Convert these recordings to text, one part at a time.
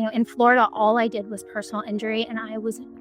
in Florida, all I did was personal injury, and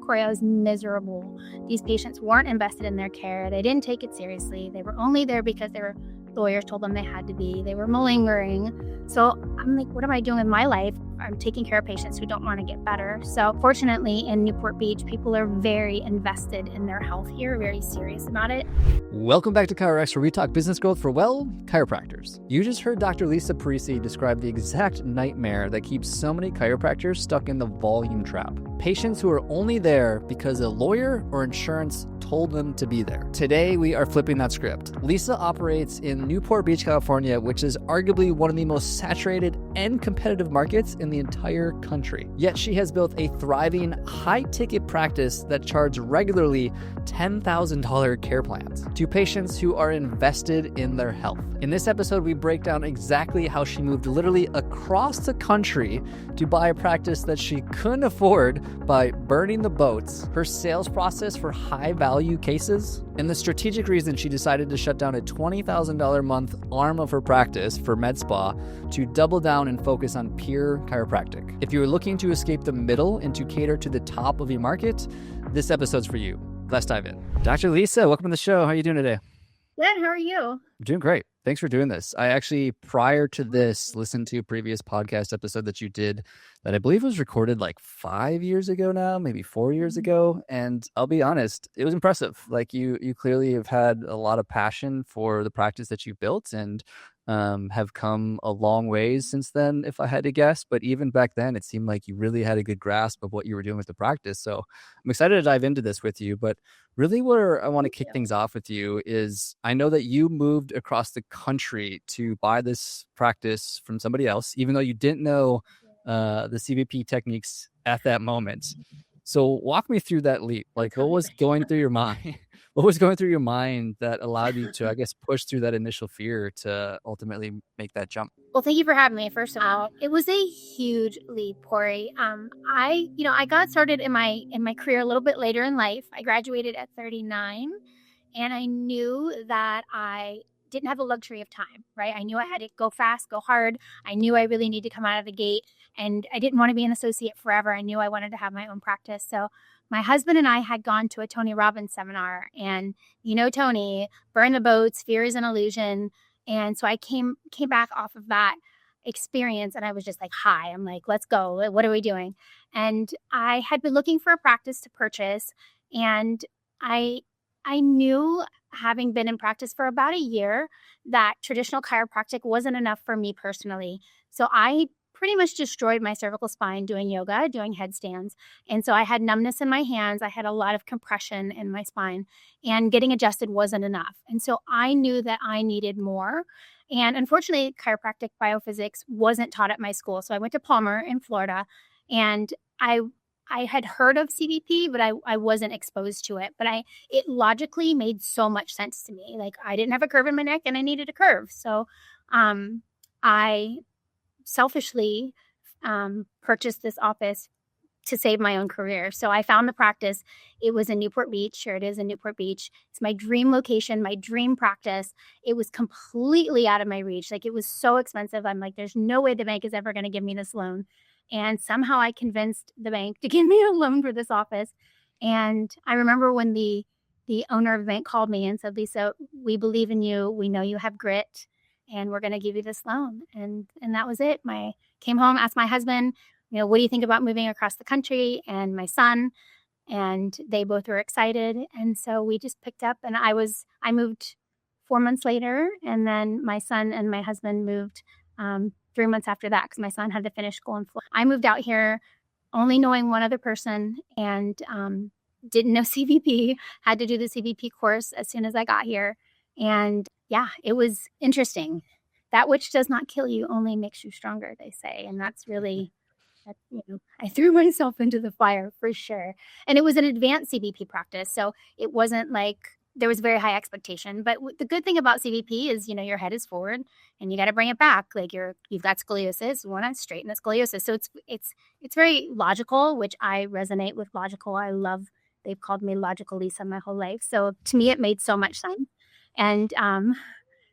Corey, I was miserable. These patients weren't invested in their care. They didn't take it seriously. They were only there because their lawyers told them they had to be. They were malingering. So I'm like, what am I doing with my life? I'm taking care of patients who don't want to get better. So fortunately, in Newport Beach, people are very invested in their health here, very serious about it. Welcome back to ChiroX, where we talk business growth for, chiropractors. You just heard Dr. Lisa Parisi describe the exact nightmare that keeps so many chiropractors stuck in the volume trap. Patients who are only there because a lawyer or insurance told them to be there. Today, we are flipping that script. Lisa operates in Newport Beach, California, which is arguably one of the most saturated and competitive markets in the entire country. Yet she has built a thriving, high-ticket practice that charges regularly $10,000 care plans to patients who are invested in their health. In this episode, we break down exactly how she moved literally across the country to buy a practice that she couldn't afford by burning the boats, her sales process for high-value cases, and the strategic reason she decided to shut down a $20,000 a month arm of her practice for med spa to double down and focus on pure chiropractic. If you're looking to escape the middle and to cater to the top of your market, this episode's for you. Let's dive in. Dr. Lisa, welcome to the show. How are you doing today? Good. How are you? I'm doing great. Thanks for doing this. I actually, prior to this, listened to a previous podcast episode that you did that I believe was recorded like 5 years ago now, maybe 4 years ago. And I'll be honest, it was impressive. Like you clearly have had a lot of passion for the practice that you built and have come a long ways since then, if I had to guess. But even back then, it seemed like you really had a good grasp of what you were doing with the practice. So I'm excited to dive into this with you. But really where I want to kick things off with you is I know that you moved across the country to buy this practice from somebody else, even though you didn't know the CVP techniques at that moment. So walk me through that leap. Like what was going through your mind? What was going through your mind that allowed you to, I guess, push through that initial fear to ultimately make that jump? Well, thank you for having me. First of all, it was a huge leap, Corey. I got started in my career a little bit later in life. I graduated at 39, and I knew that I didn't have the luxury of time, right? I knew I had to go fast, go hard. I knew I really needed to come out of the gate, and I didn't want to be an associate forever. I knew I wanted to have my own practice. So my husband and I had gone to a Tony Robbins seminar, and Tony, burn the boats, fear is an illusion. And so I came back off of that experience, and I was just like, hi, I'm like, let's go. What are we doing? And I had been looking for a practice to purchase, and I knew, having been in practice for about a year, that traditional chiropractic wasn't enough for me personally. So I pretty much destroyed my cervical spine doing yoga, doing headstands. And so I had numbness in my hands. I had a lot of compression in my spine, and getting adjusted wasn't enough. And so I knew that I needed more. And unfortunately, chiropractic biophysics wasn't taught at my school. So I went to Palmer in Florida, and I had heard of CVP, but I wasn't exposed to it. But it logically made so much sense to me. Like I didn't have a curve in my neck, and I needed a curve. So I selfishly purchased this office to save my own career. So I found the practice. It was in Newport Beach. Sure, it is in Newport Beach. It's my dream location, my dream practice. It was completely out of my reach. Like it was so expensive. I'm like, there's no way the bank is ever going to give me this loan. And somehow I convinced the bank to give me a loan for this office. And I remember when the owner of the bank called me and said, Lisa, we believe in you. We know you have grit, and we're going to give you this loan. And that was it. Came home, asked my husband, what do you think about moving across the country, and my son, and they both were excited. And so we just picked up, and I moved 4 months later, and then my son and my husband moved 3 months after that, because my son had to finish school in Florida. I moved out here only knowing one other person, and didn't know CVP, had to do the CVP course as soon as I got here. And yeah, it was interesting. That which does not kill you only makes you stronger, they say. And that's really, I threw myself into the fire for sure. And it was an advanced CVP practice. So it wasn't like there was very high expectation. But the good thing about CVP is, your head is forward and you got to bring it back. Like you've got scoliosis, you want to straighten the scoliosis. So it's very logical, which I resonate with logical. I love, they've called me Logical Lisa my whole life. So to me, it made so much sense. And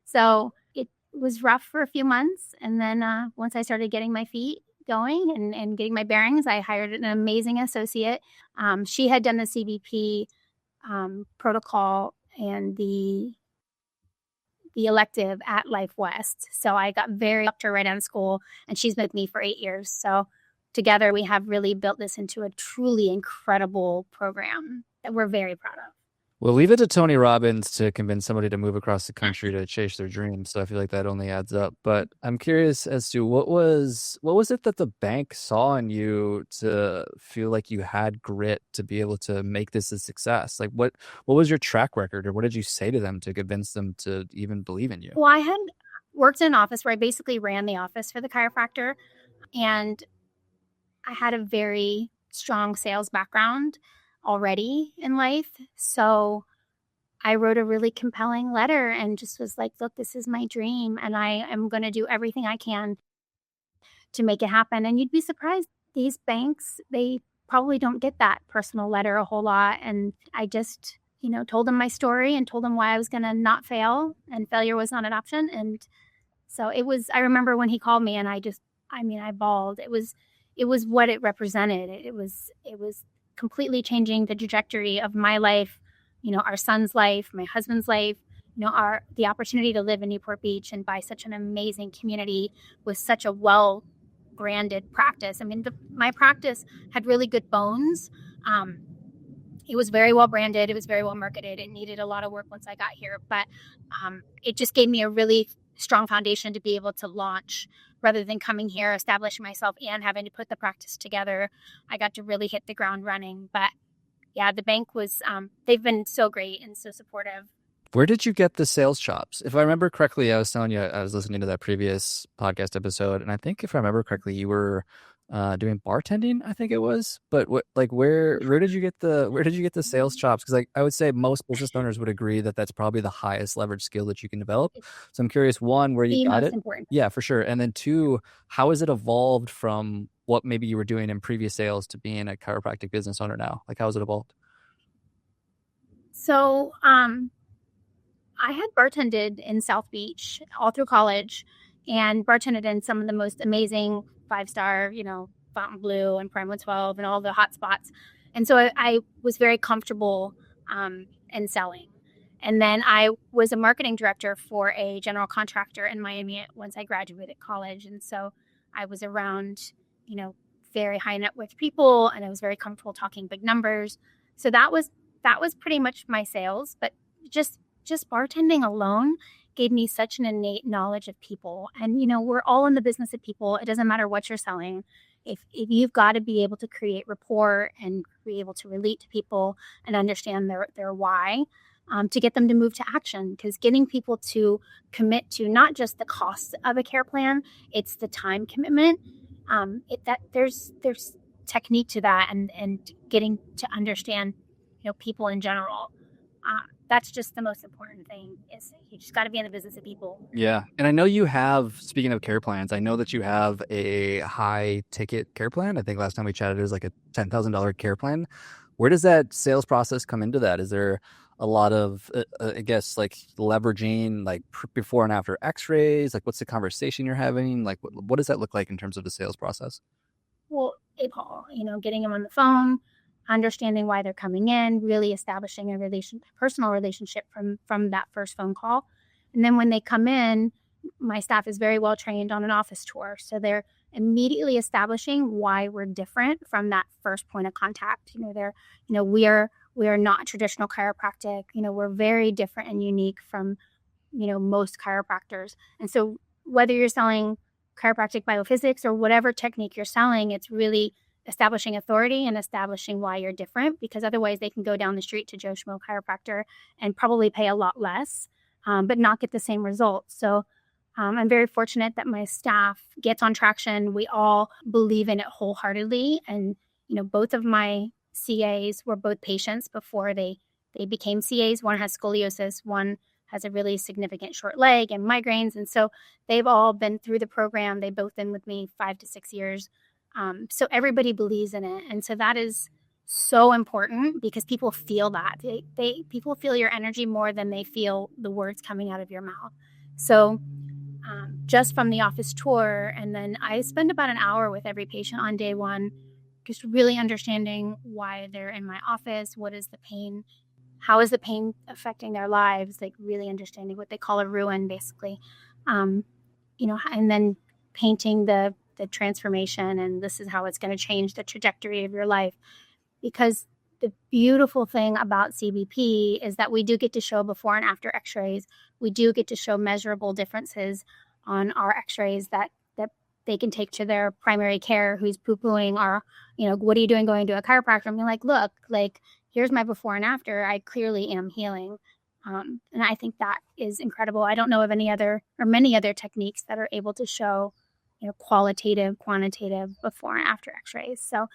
so it was rough for a few months. And then once I started getting my feet going and getting my bearings, I hired an amazing associate. She had done the CBP protocol and the elective at Life West. So I got very up to her right out of school, and she's been with me for 8 years. So together we have really built this into a truly incredible program that we're very proud of. Well, leave it to Tony Robbins to convince somebody to move across the country to chase their dreams. So I feel like that only adds up. But I'm curious as to what was it that the bank saw in you to feel like you had grit to be able to make this a success? Like what was your track record, or what did you say to them to convince them to even believe in you? Well, I had worked in an office where I basically ran the office for the chiropractor, and I had a very strong sales background already in life. So I wrote a really compelling letter and just was like, look, this is my dream, and I am going to do everything I can to make it happen. And you'd be surprised, these banks, they probably don't get that personal letter a whole lot. And I just, told them my story and told them why I was going to not fail, and failure was not an option. And so I remember when he called me, and I bawled. It was what it represented. It was completely changing the trajectory of my life, our son's life, my husband's life, the opportunity to live in Newport Beach and buy such an amazing community with such a well-branded practice. I mean, my practice had really good bones. It was very well branded. It was very well marketed. It needed a lot of work once I got here, but it just gave me a really strong foundation to be able to launch. Rather than coming here, establishing myself, and having to put the practice together, I got to really hit the ground running. But yeah, the bank was, they've been so great and so supportive. Where did you get the sales chops? If I remember correctly, I was telling you, I was listening to that previous podcast episode, and I think if I remember correctly, you were doing bartending, I think it was. But where did you get the sales chops? Because I would say most business owners would agree that that's probably the highest leverage skill that you can develop. So I'm curious, one, where you got it. Important. Yeah, for sure. And then two, how has it evolved from what maybe you were doing in previous sales to being a chiropractic business owner now? Like, how has it evolved? So I had bartended in South Beach all through college, and bartended in some of the most amazing 5-star, Fontainebleau and Prime 112 and all the hot spots. And so I was very comfortable in selling. And then I was a marketing director for a general contractor in Miami once I graduated college. And so I was around, very high net worth people, and I was very comfortable talking big numbers. So that was pretty much my sales. But just bartending alone gave me such an innate knowledge of people. And, we're all in the business of people. It doesn't matter what you're selling. If you've got to be able to create rapport and be able to relate to people and understand their why, to get them to move to action. Because getting people to commit to not just the cost of a care plan, it's the time commitment. There's technique to that, and getting to understand, people in general. That's just the most important thing, is you just got to be in the business of people. Yeah. And I know you have, speaking of care plans, I know that you have a high ticket care plan. I think last time we chatted, it was like a $10,000 care plan. Where does that sales process come into that? Is there a lot of, I guess, like leveraging like before and after x-rays? Like, what's the conversation you're having? Like, what does that look like in terms of the sales process? Well, a call, getting them on the phone, understanding why they're coming in, really establishing a personal relationship from that first phone call. And then when they come in, my staff is very well trained on an office tour. So they're immediately establishing why we're different from that first point of contact. We are not traditional chiropractic. We're very different and unique from, most chiropractors. And so whether you're selling chiropractic biophysics or whatever technique you're selling, it's really establishing authority and establishing why you're different, because otherwise they can go down the street to Joe Schmo chiropractor and probably pay a lot less, but not get the same results. So I'm very fortunate that my staff gets on traction. We all believe in it wholeheartedly. And, both of my CAs were both patients before they became CAs. One has scoliosis, one has a really significant short leg and migraines. And so they've all been through the program. They've both been with me 5 to 6 years. So everybody believes in it. And so that is so important, because people feel that. People feel your energy more than they feel the words coming out of your mouth. So just from the office tour. And then I spend about an hour with every patient on day one, just really understanding why they're in my office, what is the pain, how is the pain affecting their lives, like really understanding what they call a ruin, basically. And then painting the transformation, and this is how it's going to change the trajectory of your life. Because the beautiful thing about CBP is that we do get to show before and after x-rays. We do get to show measurable differences on our x-rays that they can take to their primary care who's poo-pooing or, what are you doing going to a chiropractor? And be like, look, like, here's my before and after. I clearly am healing. And I think that is incredible. I don't know of any other or many other techniques that are able to show, qualitative, quantitative before and after x-rays. So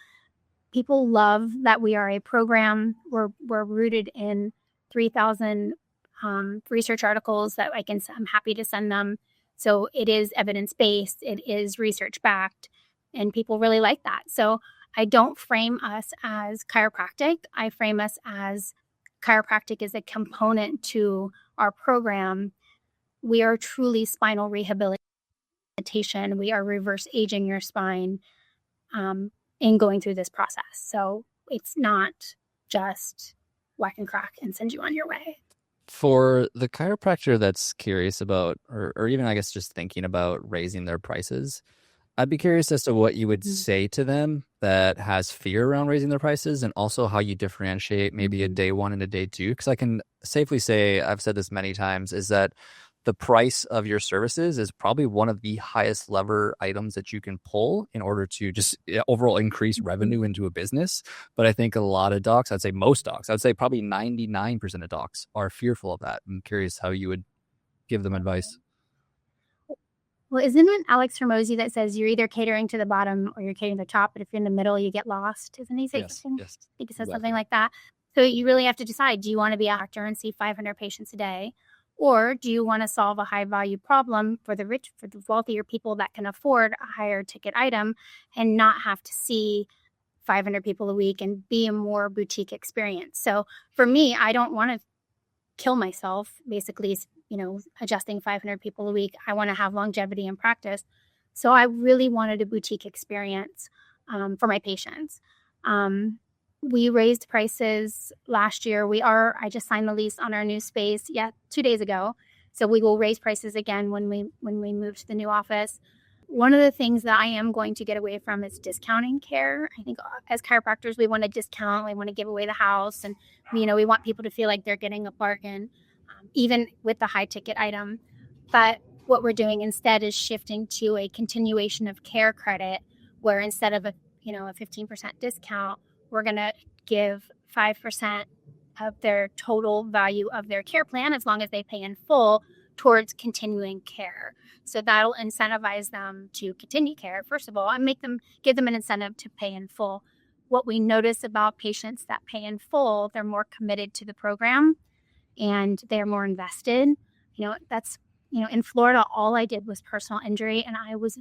people love that we are a program. We're rooted in 3,000 research articles that I'm happy to send them. So it is evidence-based, it is research-backed, and people really like that. So I don't frame us as chiropractic. I frame us as chiropractic is a component to our program. We are truly spinal rehabilitation. We are reverse aging your spine in going through this process. So it's not just whack and crack and send you on your way. For the chiropractor that's curious about, or even I guess just thinking about raising their prices, I'd be curious as to what you would say to them that has fear around raising their prices, and also how you differentiate maybe a day one and a day two. Because I can safely say, I've said this many times, is that the price of your services is probably one of the highest lever items that you can pull in order to just overall increase revenue into a business. But I think a lot of docs, I'd say most docs, I'd say probably 99% of docs are fearful of that. I'm curious how you would give them advice. Well, isn't it Alex Hormozy that says you're either catering to the bottom or you're catering to the top, but if you're in the middle, you get lost? Isn't he saying something? Yes. I think it says something like that. So you really have to decide, do you want to be a doctor and see 500 patients a day? Or do you want to solve a high value problem for the rich, for the wealthier people that can afford a higher ticket item and not have to see 500 people a week and be a more boutique experience? So for me, I don't want to kill myself, basically, adjusting 500 people a week. I want to have longevity in practice. So I really wanted a boutique experience for my patients. We raised prices last year. I just signed the lease on our new space 2 days ago. So we will raise prices again when we move to the new office. One of the things that I am going to get away from is discounting care. I think as chiropractors, we want to discount, we want to give away the house, and we want people to feel like they're getting a bargain, even with the high ticket item. But what we're doing instead is shifting to a continuation of care credit, where instead of a 15% discount, we're going to give 5% of their total value of their care plan, as long as they pay in full, towards continuing care. So that'll incentivize them to continue care, first of all, and give them an incentive to pay in full. What we notice about patients that pay in full, they're more committed to the program and they're more invested. In Florida, all I did was personal injury, and I was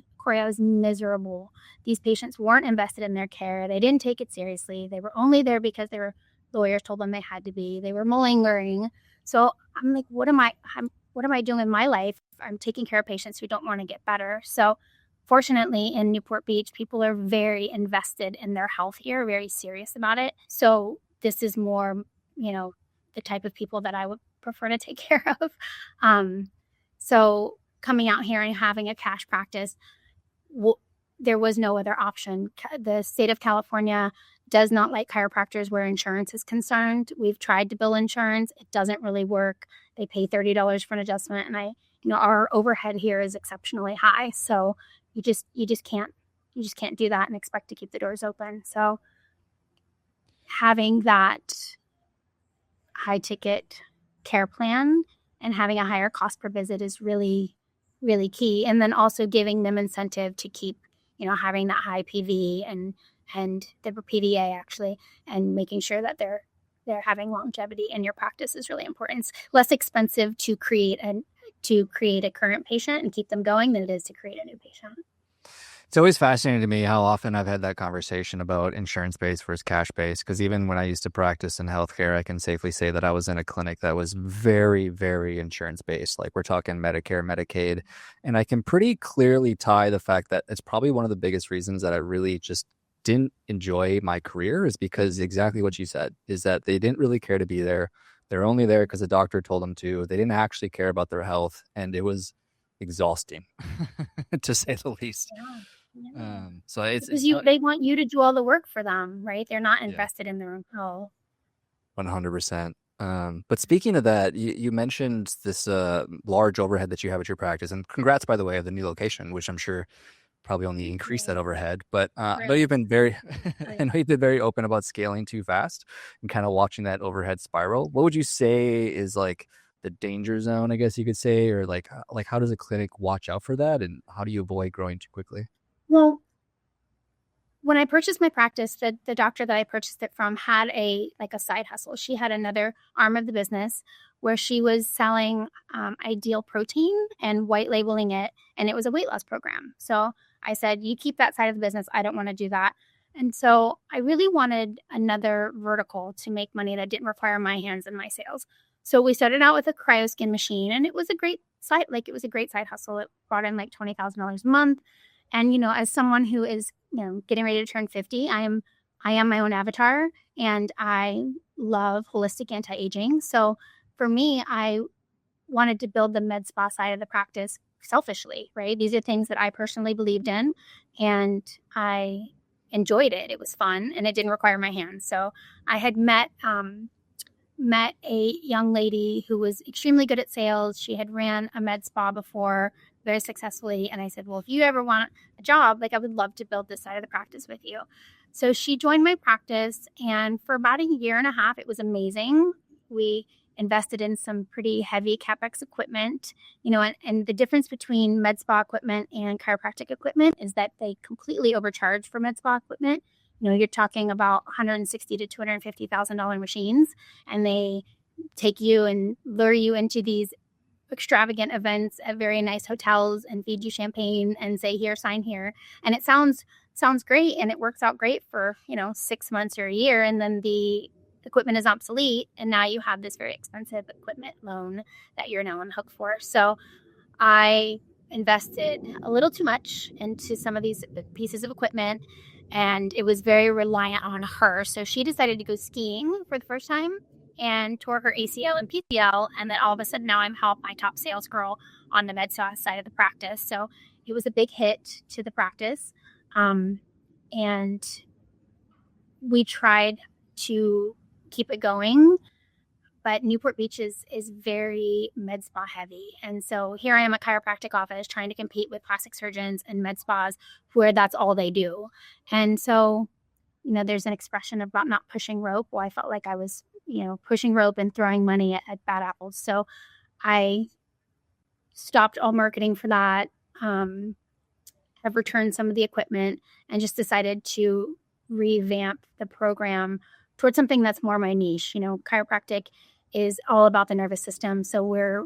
miserable. These patients weren't invested in their care. They didn't take it seriously. They were only there because their lawyers told them they had to be. They were malingering. So I'm like, what am I doing in my life? I'm taking care of patients who don't want to get better. So fortunately, in Newport Beach, people are very invested in their health here, very serious about it. So this is more, the type of people that I would prefer to take care of. So coming out here and having a cash practice, there was no other option. The state of California does not like chiropractors where insurance is concerned. We've tried to bill insurance. It doesn't really work. They pay $30 for an adjustment. And our overhead here is exceptionally high. So you just can't do that and expect to keep the doors open. So having that high ticket care plan and having a higher cost per visit is really, really key. And then also giving them incentive to keep, having that high PV and the PVA actually, and making sure that they're having longevity in your practice is really important. It's less expensive to create a current patient and keep them going than it is to create a new patient. It's always fascinating to me how often I've had that conversation about insurance-based versus cash-based. Because even when I used to practice in healthcare, I can safely say that I was in a clinic that was very, very insurance-based. Like we're talking Medicare, Medicaid. And I can pretty clearly tie the fact that it's probably one of the biggest reasons that I really just didn't enjoy my career is because exactly what you said is that they didn't really care to be there. They're only there because the doctor told them to. They didn't actually care about their health. And it was exhausting, to say the least. Yeah. Yeah. So it's Because not, they want you to do all the work for them, right? They're not yeah, invested in their own health. 100%. But speaking of that, you mentioned this large overhead that you have at your practice, and congrats, by the way, of the new location, which I'm sure probably only Thank increased you. that overhead. But I know Really. you've been very, Oh, I yeah. know you've been very open about scaling too fast and kind of watching that overhead spiral. What would you say is like the danger zone, I guess you could say, or like how does a clinic watch out for that, and how do you avoid growing too quickly? Well, when I purchased my practice, the doctor that I purchased it from had a side hustle. She had another arm of the business where she was selling Ideal Protein and white labeling it, and it was a weight loss program. So I said, "You keep that side of the business. I don't want to do that." And so I really wanted another vertical to make money that didn't require my hands and my sales. So we started out with a cryoskin machine, and it was a great side, it was a great side hustle. It brought in like $20,000 a month. And as someone who is getting ready to turn 50, I am my own avatar, and I love holistic anti-aging. So for me, I wanted to build the med spa side of the practice selfishly, right? These are things that I personally believed in, and I enjoyed it. It was fun, and it didn't require my hands. So I had met a young lady who was extremely good at sales. She had ran a med spa before very successfully. And I said, well, if you ever want a job, I would love to build this side of the practice with you. So she joined my practice. And for about a year and a half, it was amazing. We invested in some pretty heavy CapEx equipment, and the difference between med spa equipment and chiropractic equipment is that they completely overcharge for med spa equipment. You're talking about $160,000 to $250,000 machines, and they take you and lure you into these extravagant events at very nice hotels and feed you champagne and say, here, sign here. And it sounds great, and it works out great for 6 months or a year, and then the equipment is obsolete, and now you have this very expensive equipment loan that you're now on the hook for. So I invested a little too much into some of these pieces of equipment, and it was very reliant on her. So she decided to go skiing for the first time and tore her ACL and PCL. And then all of a sudden now I'm my top sales girl on the med spa side of the practice. So it was a big hit to the practice. And we tried to keep it going, but Newport Beach is very med spa heavy. And so here I am at chiropractic office trying to compete with plastic surgeons and med spas where that's all they do. And so, there's an expression about not pushing rope. Well, I felt like I was, pushing rope and throwing money at bad apples. So I stopped all marketing for that, have returned some of the equipment, and just decided to revamp the program towards something that's more my niche. Chiropractic is all about the nervous system. So we're,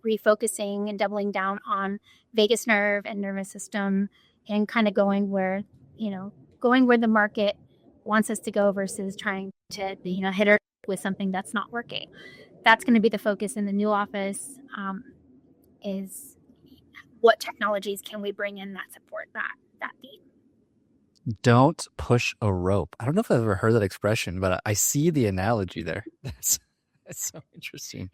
refocusing and doubling down on vagus nerve and nervous system, and kind of going where the market wants us to go versus trying to, hit her with something that's not working. That's going to be the focus in the new office, is what technologies can we bring in that support that need. Don't push a rope. I don't know if I've ever heard that expression, but I see the analogy there. That's so interesting.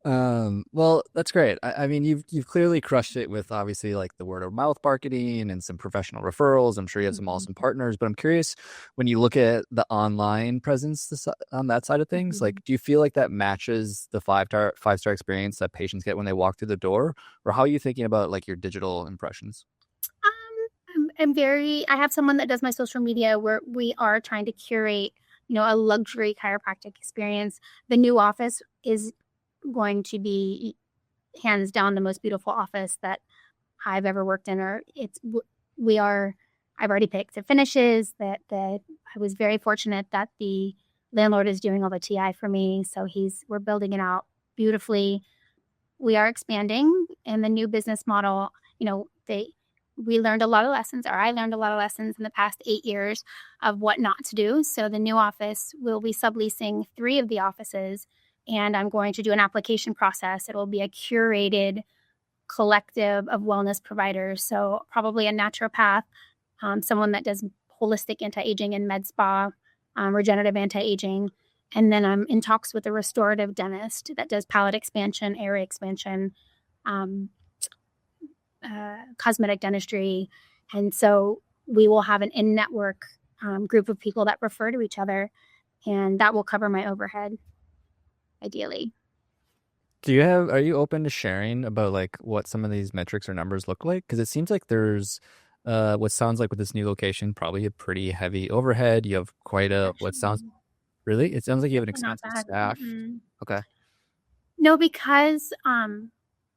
Well, that's great. I mean, you've clearly crushed it with obviously like the word of mouth marketing and some professional referrals. I'm sure you have some awesome partners, but I'm curious, when you look at the online presence on that side of things, like, do you feel like that matches the five-star experience that patients get when they walk through the door, or how are you thinking about like your digital impressions? I have someone that does my social media where we are trying to curate, a luxury chiropractic experience. The new office is going to be hands down the most beautiful office that I've ever worked in. I've already picked the finishes that I was very fortunate that the landlord is doing all the TI for me. So we're building it out beautifully. We are expanding, and the new business model we learned a lot of lessons, or I learned a lot of lessons in the past 8 years of what not to do. So the new office will be subleasing 3 of the offices, and I'm going to do an application process. It will be a curated collective of wellness providers. So probably a naturopath, someone that does holistic anti-aging and med spa, regenerative anti-aging. And then I'm in talks with a restorative dentist that does palate expansion, area expansion, cosmetic dentistry. And so we will have an in-network group of people that refer to each other, and that will cover my overhead, ideally. Are you open to sharing about like what some of these metrics or numbers look like? Because it seems like there's what sounds like with this new location, probably a pretty heavy overhead. You have quite a, what sounds, really? It sounds like you have an Not expensive bad. staff. Mm-mm. Okay. No, because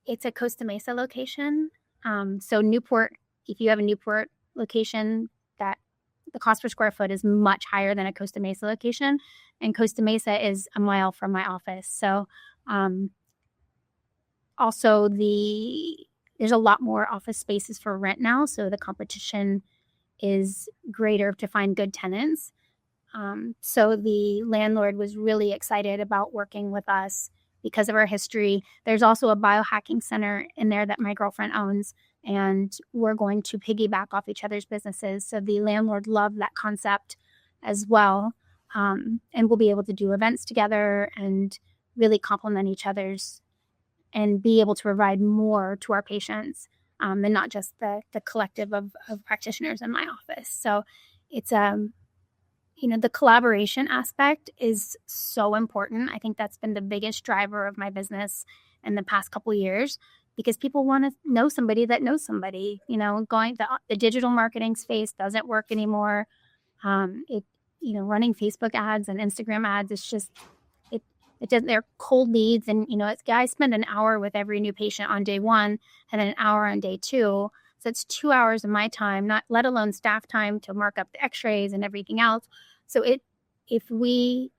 it's a Costa Mesa location. So Newport, if you have a Newport location, that the cost per square foot is much higher than a Costa Mesa location. And Costa Mesa is a mile from my office. So also there's a lot more office spaces for rent now. So the competition is greater to find good tenants. So the landlord was really excited about working with us because of our history. There's also a biohacking center in there that my girlfriend owns, and we're going to piggyback off each other's businesses. So the landlord loved that concept as well. And we'll be able to do events together and really complement each other's and be able to provide more to our patients than not just the collective of practitioners in my office. So it's the collaboration aspect is so important. I think that's been the biggest driver of my business in the past couple of years, because people want to know somebody that knows somebody. The digital marketing space doesn't work anymore. Running Facebook ads and Instagram ads, it's just it doesn't. They're cold leads, and I spend an hour with every new patient on day 1, and then an hour on day 2. So it's 2 hours of my time, not let alone staff time to mark up the X-rays and everything else. So if we,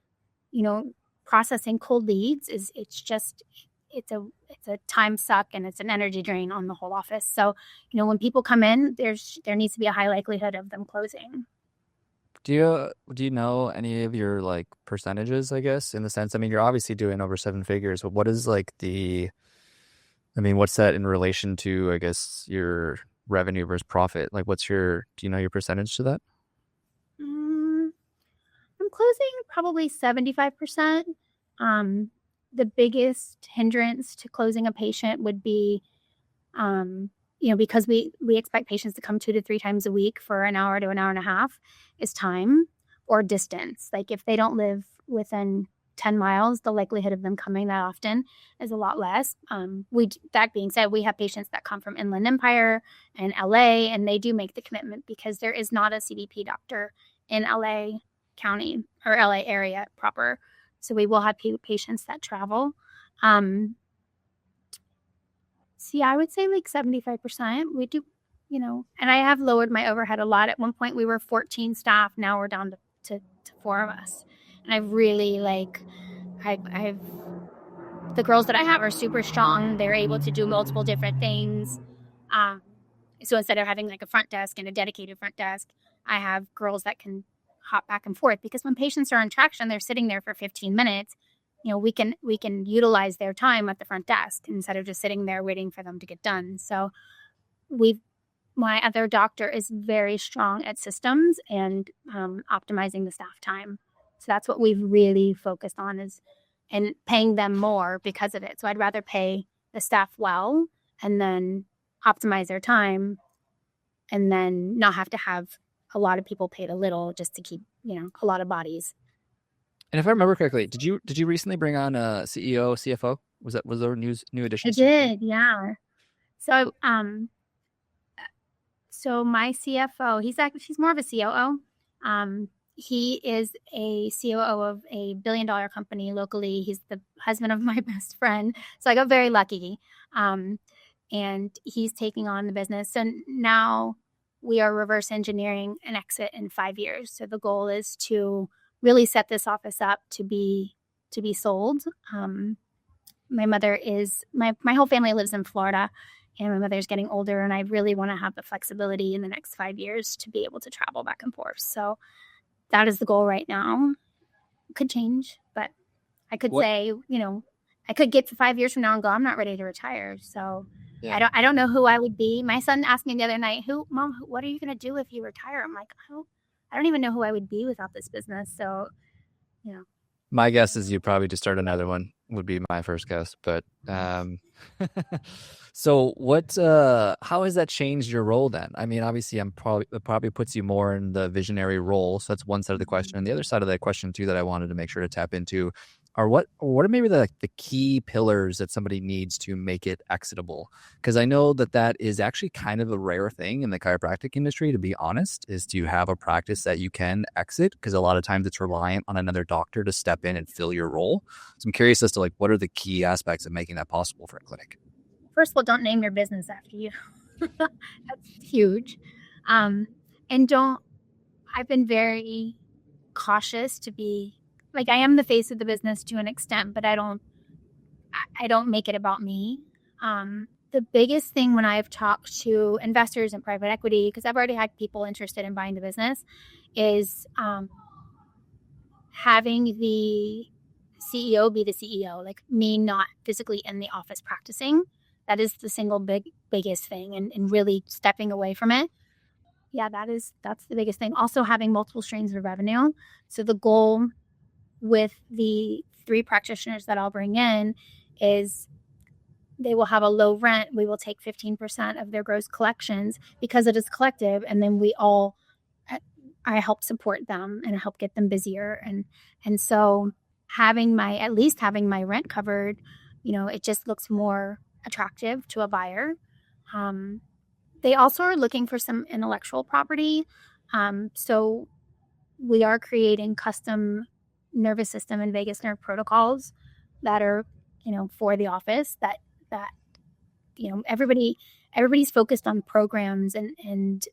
processing cold leads it's a time suck, and it's an energy drain on the whole office. So, when people come in, there needs to be a high likelihood of them closing. Do you know any of your like percentages, I guess, in the sense, I mean, you're obviously doing over 7 figures, but what is like what's that in relation to, I guess, your revenue versus profit? Like do you know your percentage to that? I'm closing probably 75%. The biggest hindrance to closing a patient would be, because we expect patients to come 2 to 3 times a week for an hour to an hour and a half, is time or distance. Like if they don't live within 10 miles, the likelihood of them coming that often is a lot less. That being said, we have patients that come from Inland Empire and LA, and they do make the commitment because there is not a CDP doctor in LA County or LA area proper. So we will have patients that travel. I would say like 75%. We do, and I have lowered my overhead a lot. At one point we were 14 staff. Now we're down to 4 of us. And I've really I've the girls that I have are super strong. They're able to do multiple different things. So instead of having like a front desk and a dedicated front desk, I have girls that can hop back and forth, because when patients are in traction, they're sitting there for 15 minutes. We can utilize their time at the front desk instead of just sitting there waiting for them to get done. So my other doctor is very strong at systems and optimizing the staff time. So that's what we've really focused on, and paying them more because of it. So I'd rather pay the staff well and then optimize their time, and then not have to have a lot of people paid a little just to keep, a lot of bodies. And if I remember correctly, did you recently bring on a CEO, CFO? Was there new additions? I did, yeah. So so my CFO, he's more of a COO. He is a COO of a billion-dollar company locally. He's the husband of my best friend. So I got very lucky. And he's taking on the business. So now we are reverse engineering an exit in 5 years. So the goal is to really set this office up to be sold. My mother my whole family lives in Florida, and my mother's getting older, and I really want to have the flexibility in the next 5 years to be able to travel back and forth. So that is the goal right now. It could change, but I could say, I could get to 5 years from now and go, I'm not ready to retire. So I don't know who I would be. My son asked me the other night, Mom, what are you going to do if you retire? I'm like, I don't even know who I would be without this business. So, My guess is you probably just start another one would be my first guess. But so how has that changed your role then? I mean, obviously it probably puts you more in the visionary role. So that's one side of the question. And the other side of that question too, that I wanted to make sure to tap into are what are maybe the key pillars that somebody needs to make it exitable? Because I know that is actually kind of a rare thing in the chiropractic industry, to be honest, is to have a practice that you can exit, because a lot of times it's reliant on another doctor to step in and fill your role. So I'm curious as to what are the key aspects of making that possible for a clinic? First of all, don't name your business after you. That's huge. And I've been very cautious to be, I am the face of the business to an extent, but I don't make it about me. The biggest thing when I've talked to investors and private equity, because I've already had people interested in buying the business, is having the CEO be the CEO, me not physically in the office practicing. That is the single biggest thing, and really stepping away from it. Yeah, that's the biggest thing. Also having multiple streams of revenue. So the goal with the 3 practitioners that I'll bring in is they will have a low rent. We will take 15% of their gross collections because it is collective. And then I help support them and help get them busier. And so at least having my rent covered, it just looks more attractive to a buyer. They also are looking for some intellectual property. So we are creating custom nervous system and vagus nerve protocols that are, for the office that everybody's focused on programs and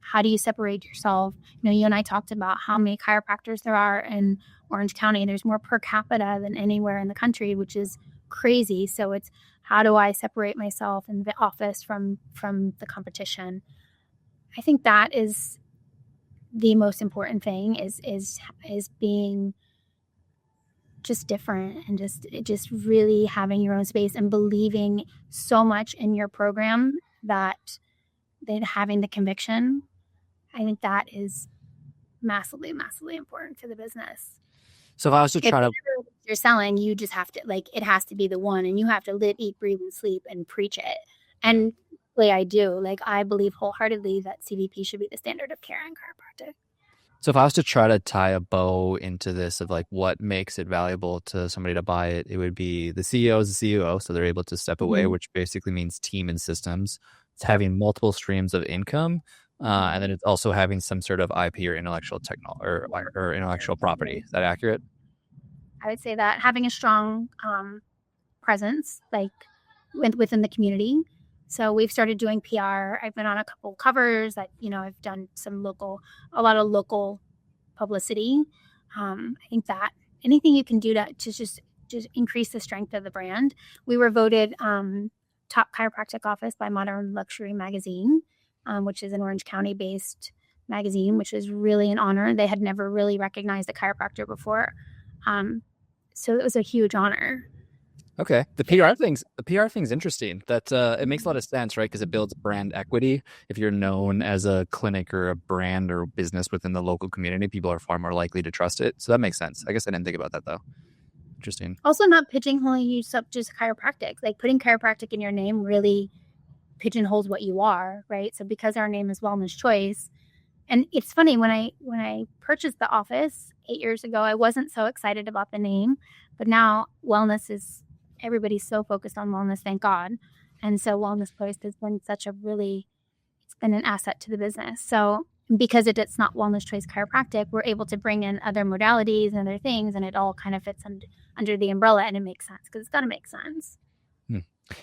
how do you separate yourself? You and I talked about how many chiropractors there are in Orange County. There's more per capita than anywhere in the country, which is crazy. So it's, how do I separate myself in the office from the competition? I think that is the most important thing is being just different and just really having your own space and believing so much in your program that having the conviction. I think that is massively, massively important for the business. So if I was to try to, you're selling, you just have to it has to be the one, and you have to live, eat, breathe, and sleep and preach it. And I do, I believe wholeheartedly that CVP should be the standard of care in chiropractic. So if I was to try to tie a bow into this of what makes it valuable to somebody to buy it, it would be the CEO is the CEO, so they're able to step away, which basically means team and systems. It's having multiple streams of income, and then it's also having some sort of IP or intellectual or intellectual property. Is that accurate? I would say that having a strong presence, within the community. So we've started doing PR. I've been on a couple covers. I've done a lot of local publicity. I think that anything you can do to just increase the strength of the brand. We were voted top chiropractic office by Modern Luxury magazine, which is an Orange County based magazine, which is really an honor. They had never really recognized a chiropractor before. So it was a huge honor. Okay. The PR thing's interesting. That it makes a lot of sense, right? Because it builds brand equity. If you're known as a clinic or a brand or business within the local community, people are far more likely to trust it. So that makes sense. I guess I didn't think about that though. Interesting. Also, not pigeonholing you up just chiropractic. Putting chiropractic in your name really pigeonholes what you are, right? So because our name is Wellness Choice, and it's funny, when I purchased the office 8 years ago, I wasn't so excited about the name, but now everybody's so focused on wellness, thank God. And so Wellness Choice has been it's been an asset to the business. So because it's not Wellness Choice Chiropractic, we're able to bring in other modalities and other things, and it all kind of fits under the umbrella, and it makes sense because it's got to make sense.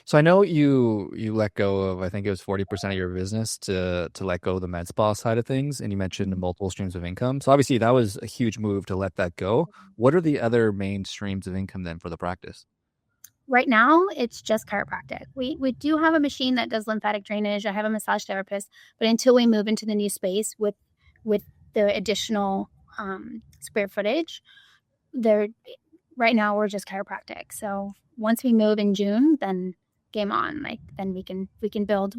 So I know you let go of, I think it was 40% of your business to let go of the med spa side of things, and you mentioned multiple streams of income. So obviously that was a huge move to let that go. What are the other main streams of income then for the practice? right now it's just chiropractic. We do have a machine that does lymphatic drainage. I have a massage therapist, but until we move into the new space with the additional square footage, there right now we're just chiropractic. So once we move in June, then game on. Like then we can build.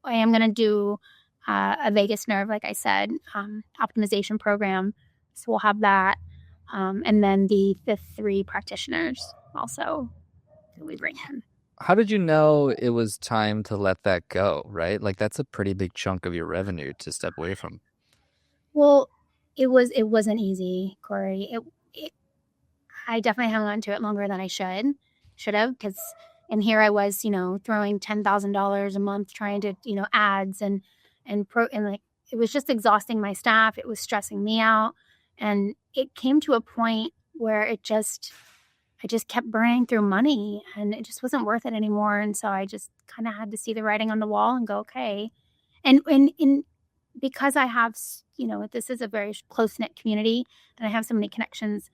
I am gonna do a vagus nerve, like I said, optimization program. So we'll have that, and then the 3 practitioners also that we bring in. How did you know it was time to let that go, right? Like that's a pretty big chunk of your revenue to step away from. Well, it wasn't easy, Corey. It I definitely hung on to it longer than I should have, because and here I was, throwing $10,000 a month trying to, ads and like it was just exhausting my staff. It was stressing me out, and it came to a point where I just kept burning through money, and it just wasn't worth it anymore. And so I just kind of had to see the writing on the wall and go, okay. And because I have, this is a very close knit community, and I have so many connections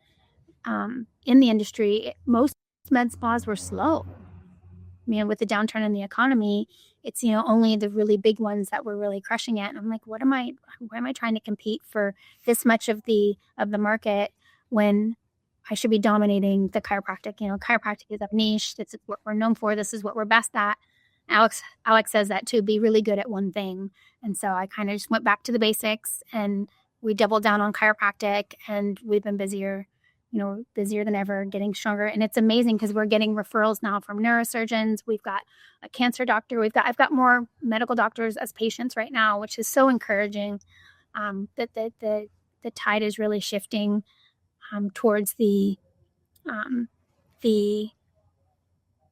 in the industry. Most med spas were slow. I mean, with the downturn in the economy, it's only the really big ones that were really crushing it. And I'm like, why am I trying to compete for this much of the market when I should be dominating the chiropractic? Chiropractic is a niche. This is what we're known for. This is what we're best at. Alex says that too, be really good at one thing. And so I kind of just went back to the basics, and we doubled down on chiropractic, and we've been busier than ever, getting stronger. And it's amazing because we're getting referrals now from neurosurgeons. We've got a cancer doctor. I've got more medical doctors as patients right now, which is so encouraging. That the tide is really shifting towards the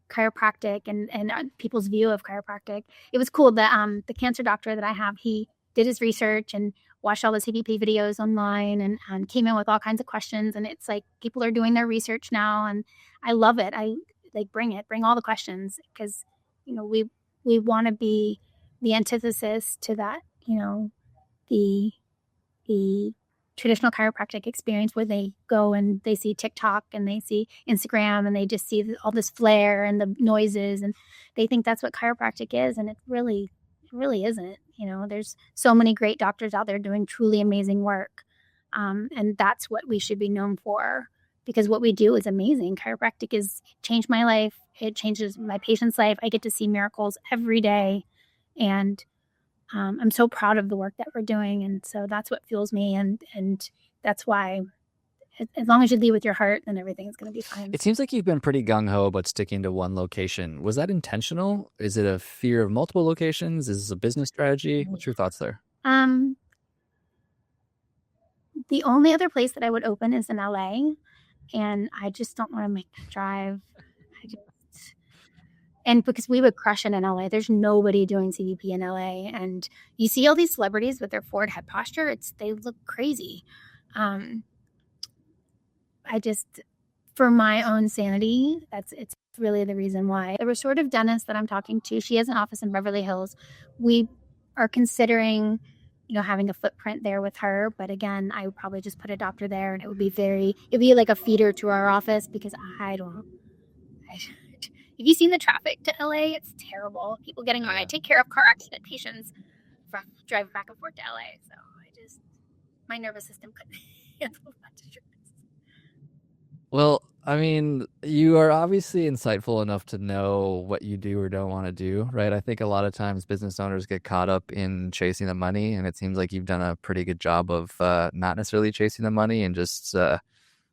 chiropractic and people's view of chiropractic. It was cool that the cancer doctor that I have, he did his research and watched all the CVP videos online and came in with all kinds of questions. And it's like people are doing their research now, and I love it. I like bring all the questions, because we want to be the antithesis to that, the traditional chiropractic experience where they go and they see TikTok and they see Instagram and they just see all this flair and the noises, and they think that's what chiropractic is, and it really isn't. There's so many great doctors out there doing truly amazing work, and that's what we should be known for, because what we do is amazing. Chiropractic is changed my life. It changes my patient's life. I get to see miracles every day, and I'm so proud of the work that we're doing. And so that's what fuels me. And that's why, as long as you lead with your heart, then everything's going to be fine. It seems like you've been pretty gung-ho about sticking to one location. Was that intentional? Is it a fear of multiple locations? Is this a business strategy? What's your thoughts there? The only other place that I would open is in LA, and I just don't want to make the drive. And because we would crush it in LA, there's nobody doing CVP in LA. And you see all these celebrities with their forward head posture. They look crazy. For my own sanity, it's really the reason why. The restorative dentist that I'm talking to, she has an office in Beverly Hills. We are considering, having a footprint there with her. But again, I would probably just put a doctor there, and it'd be like a feeder to our office, because have you seen the traffic to LA? It's terrible. People getting on. I take care of car accident patients from driving back and forth to LA. So my nervous system couldn't handle that. Well, I mean, you are obviously insightful enough to know what you do or don't want to do, right? I think a lot of times business owners get caught up in chasing the money, and it seems like you've done a pretty good job of not necessarily chasing the money and just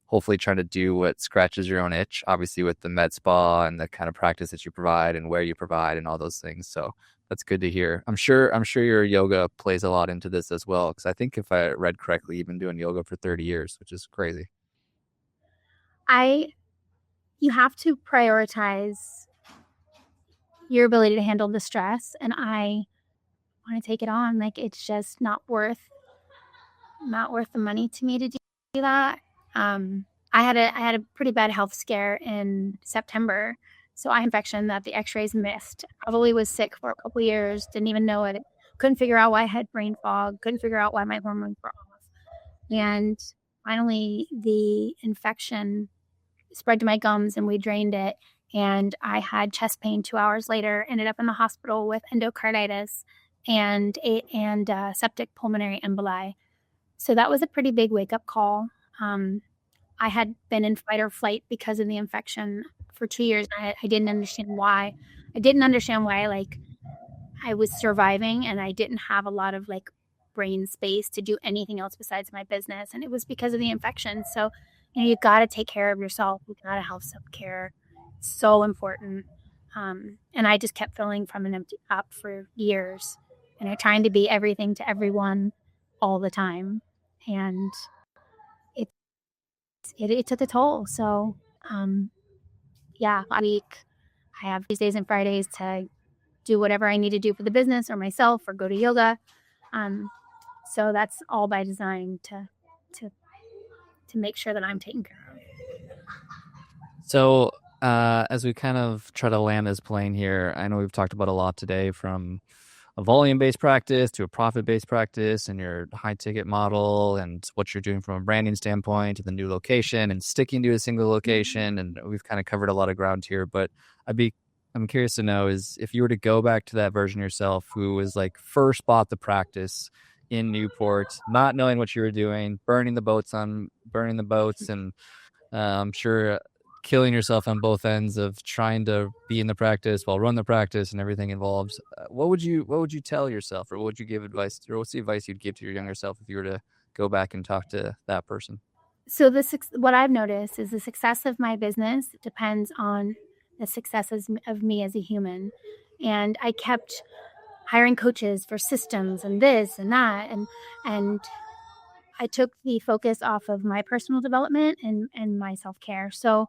hopefully trying to do what scratches your own itch, obviously with the med spa and the kind of practice that you provide and where you provide and all those things. So that's good to hear. I'm sure your yoga plays a lot into this as well, because I think if I read correctly, you've been doing yoga for 30 years, which is crazy. You have to prioritize your ability to handle the stress, and I want to take it on. Like, it's just not worth the money to me to do that. I had a pretty bad health scare in September. So I had an infection that the x-rays missed. Probably was sick for a couple of years, didn't even know it. Couldn't figure out why I had brain fog, couldn't figure out why my hormones were off. And finally the infection spread to my gums, and we drained it. and I had chest pain 2 hours later, ended up in the hospital with endocarditis and septic pulmonary emboli. So that was a pretty big wake-up call. I had been in fight or flight because of the infection for 2 years. I didn't understand why. I didn't understand why, like, I was surviving and I didn't have a lot of, like, brain space to do anything else besides my business, and it was because of the infection. So, you gotta take care of yourself. You gotta have self-care. It's so important. And I just kept filling from an empty cup for years, and I trying to be everything to everyone all the time, and it took a toll. So, yeah, a week I have Tuesdays and Fridays to do whatever I need to do for the business or myself or go to yoga. So that's all by design to make sure that I'm taken care of. So, as we kind of try to land this plane here, I know we've talked about a lot today, from a volume-based practice to a profit-based practice, and your high-ticket model, and what you're doing from a branding standpoint, to the new location and sticking to a single location. And we've kind of covered a lot of ground here, but I'm curious to know, is if you were to go back to that version of yourself who was like first bought the practice in Newport, not knowing what you were doing, burning the boats, and I'm sure killing yourself on both ends of trying to be in the practice while run the practice and everything involves, what would you tell yourself, or what would you give advice, or what's the advice you'd give to your younger self if you were to go back and talk to that person? So what I've noticed is the success of my business depends on the successes of me as a human. And I kept hiring coaches for systems and this and that, and I took the focus off of my personal development and my self-care. So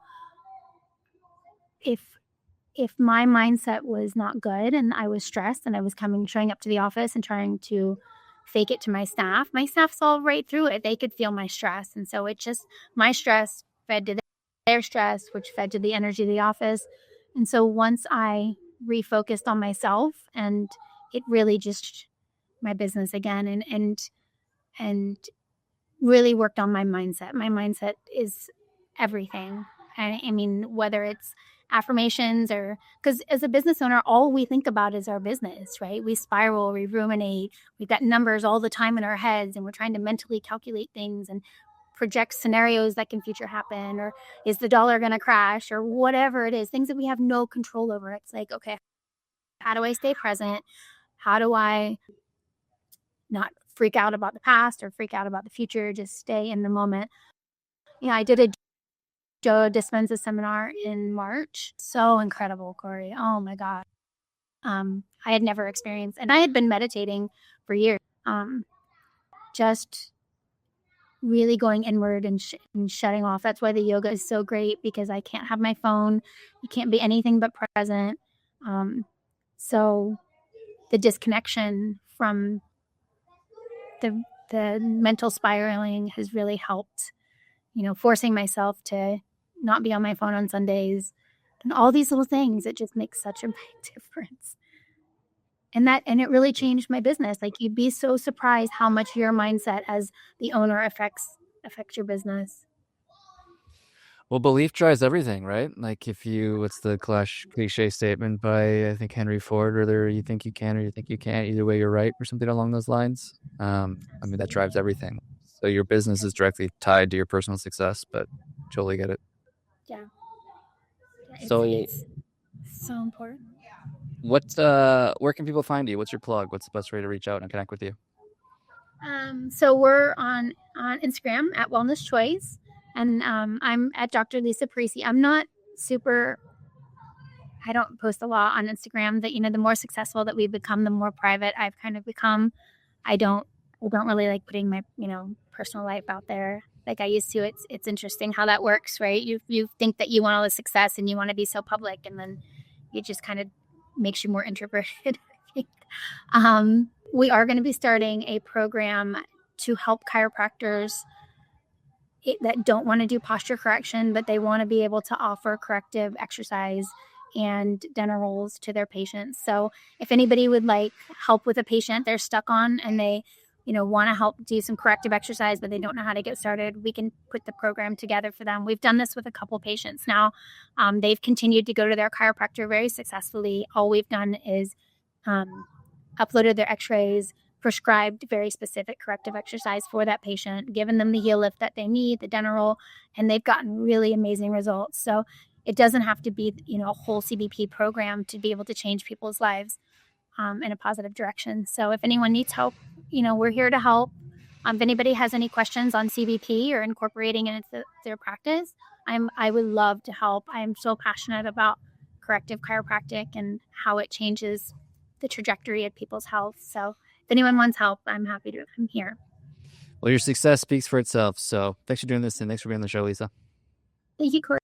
if my mindset was not good and I was stressed and I was showing up to the office and trying to fake it to my staff saw right through it. They could feel my stress. And so my stress fed to their stress, which fed to the energy of the office. And so once I refocused on myself, and it really just my business again, and really worked on my mindset. My mindset is everything. I mean, whether it's affirmations, or because as a business owner, all we think about is our business, right? We spiral, we ruminate, we've got numbers all the time in our heads, and we're trying to mentally calculate things and project scenarios that can future happen, or is the dollar going to crash, or whatever it is, things that we have no control over. It's like, okay, how do I stay present? How do I not freak out about the past or freak out about the future? Just stay in the moment. Yeah, I did a Joe Dispenza seminar in March. So incredible, Corey. Oh my God. I had never experienced, and I had been meditating for years. Just really going inward and shutting off. That's why the yoga is so great, because I can't have my phone. You can't be anything but present. So the disconnection from the mental spiraling has really helped, forcing myself to not be on my phone on Sundays, and all these little things. It just makes such a big difference. And it really changed my business. Like, you'd be so surprised how much your mindset as the owner affects your business. Well, belief drives everything, right? Like, what's the cliche statement by, I think, Henry Ford, whether you think you can or you think you can't, either way you're right, or something along those lines. I mean, that drives everything. So your business is directly tied to your personal success, but totally get it. Yeah. So it's so important. Where can people find you? What's your plug? What's the best way to reach out and connect with you? So we're on Instagram at Wellness Choice, and I'm at Dr. Lisa Parisi. I don't post a lot on Instagram. That, the more successful that we've become, the more private I've kind of become. I don't really like putting my, personal life out there like I used to. It's interesting how that works, right? You think that you want all the success and you want to be so public, and then it just kind of makes you more introverted. We are going to be starting a program to help chiropractors that don't want to do posture correction, but they want to be able to offer corrective exercise and dental rolls to their patients. So if anybody would like help with a patient they're stuck on, and they want to help do some corrective exercise, but they don't know how to get started, we can put the program together for them. We've done this with a couple patients now. They've continued to go to their chiropractor very successfully. All we've done is uploaded their x-rays, prescribed very specific corrective exercise for that patient, given them the heel lift that they need, the dental roll, and they've gotten really amazing results. So it doesn't have to be, a whole CBP program to be able to change people's lives in a positive direction. So if anyone needs help, we're here to help. If anybody has any questions on CBP or incorporating it into their practice, I would love to help. I'm so passionate about corrective chiropractic and how it changes the trajectory of people's health. So if anyone wants help, I'm here. Well, your success speaks for itself. So thanks for doing this, and thanks for being on the show, Lisa. Thank you, Corey.